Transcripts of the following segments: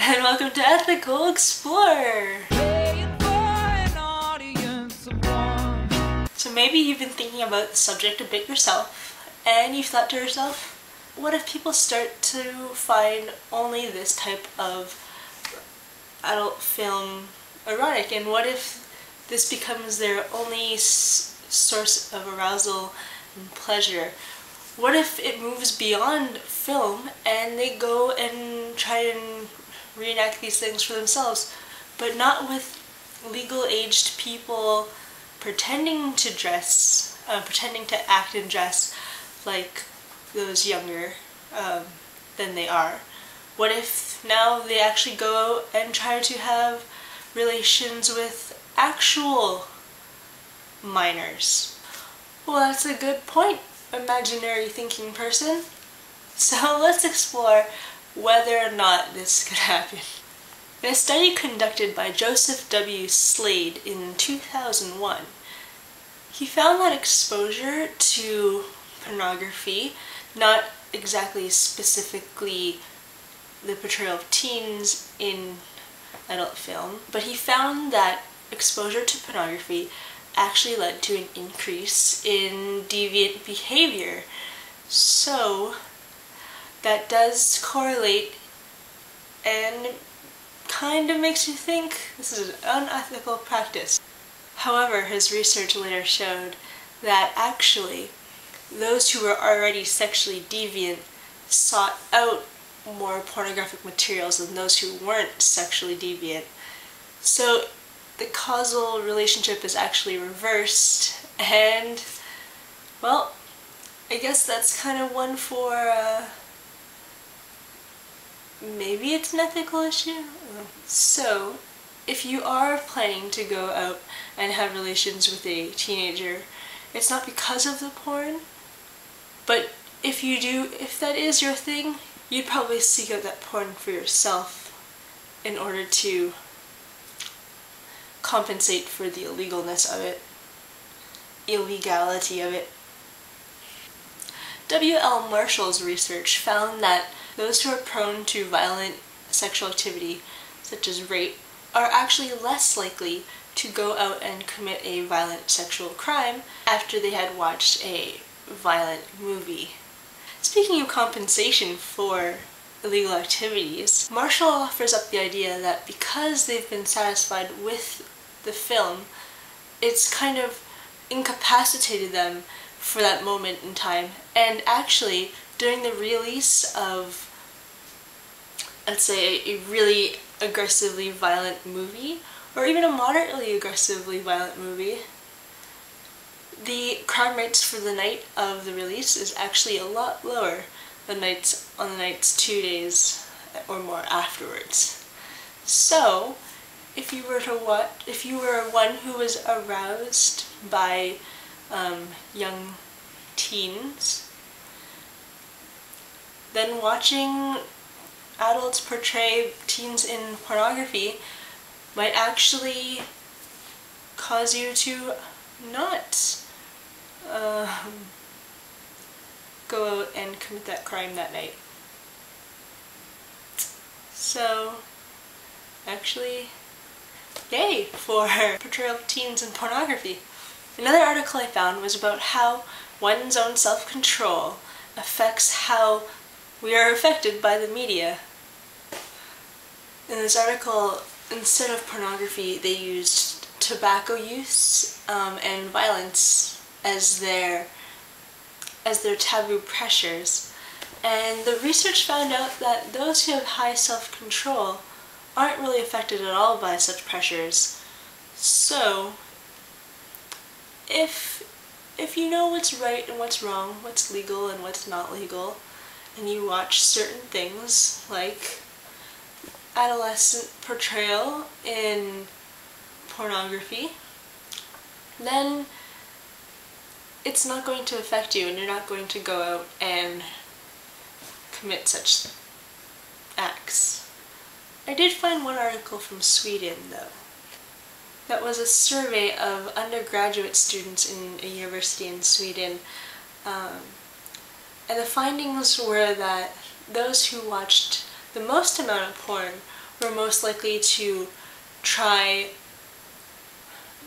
and welcome to Ethical Explorer! So maybe you've been thinking about the subject a bit yourself, and you've thought to yourself, what if people start to find only this type of adult film erotic, and what if this becomes their only source of arousal and pleasure? What if it moves beyond film and they go and try and reenact these things for themselves, but not with legal-aged people pretending to dress, pretending to act and dress like those younger than they are? What if now they actually go and try to have relations with actual minors? Well, that's a good point, imaginary thinking person. So let's explore whether or not this could happen. In a study conducted by Joseph W. Slade in 2001, he found that exposure to pornography, not exactly specifically the portrayal of teens in adult film, but he found that exposure to pornography actually led to an increase in deviant behavior. So that does correlate and kind of makes you think this is an unethical practice. However, his research later showed that actually those who were already sexually deviant sought out more pornographic materials than those who weren't sexually deviant. So the causal relationship is actually reversed, and well, I guess that's kind of one for maybe it's an ethical issue? So, if you are planning to go out and have relations with a teenager, it's not because of the porn, but if you do, if that is your thing, you'd probably seek out that porn for yourself in order to compensate for the illegalness of it, illegality of it. W.L. Marshall's research found that those who are prone to violent sexual activity, such as rape, are actually less likely to go out and commit a violent sexual crime after they had watched a violent movie. Speaking of compensation for illegal activities, Marshall offers up the idea that because they've been satisfied with the film, it's kind of incapacitated them for that moment in time, and actually during the release of, let's say, a really aggressively violent movie, or even a moderately aggressively violent movie, the crime rates for the night of the release is actually a lot lower than on the nights 2 days or more afterwards. So, if you were one who was aroused by young teens, then watching adults portray teens in pornography might actually cause you to not go out and commit that crime that night. So, actually, yay for portrayal of teens in pornography. Another article I found was about how one's own self-control affects how we are affected by the media. In this article, instead of pornography, they used tobacco use and violence as their taboo pressures. And the research found out that those who have high self-control aren't really affected at all by such pressures. So, if you know what's right and what's wrong, what's legal and what's not legal, and you watch certain things like adolescent portrayal in pornography, then it's not going to affect you and you're not going to go out and commit such acts. I did find one article from Sweden, though. That was a survey of undergraduate students in a university in Sweden, and the findings were that those who watched the most amount of porn were most likely to try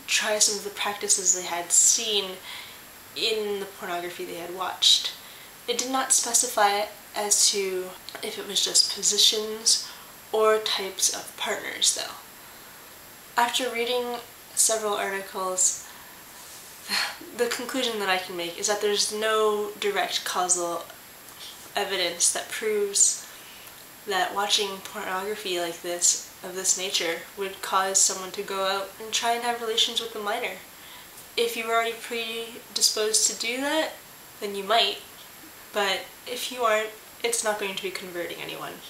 some of the practices they had seen in the pornography they had watched. It did not specify as to if it was just positions or types of partners, though. After reading several articles, the conclusion that I can make is that there's no direct causal evidence that proves that watching pornography like this, of this nature, would cause someone to go out and try and have relations with a minor. If you were already predisposed to do that, then you might, but if you aren't, it's not going to be converting anyone.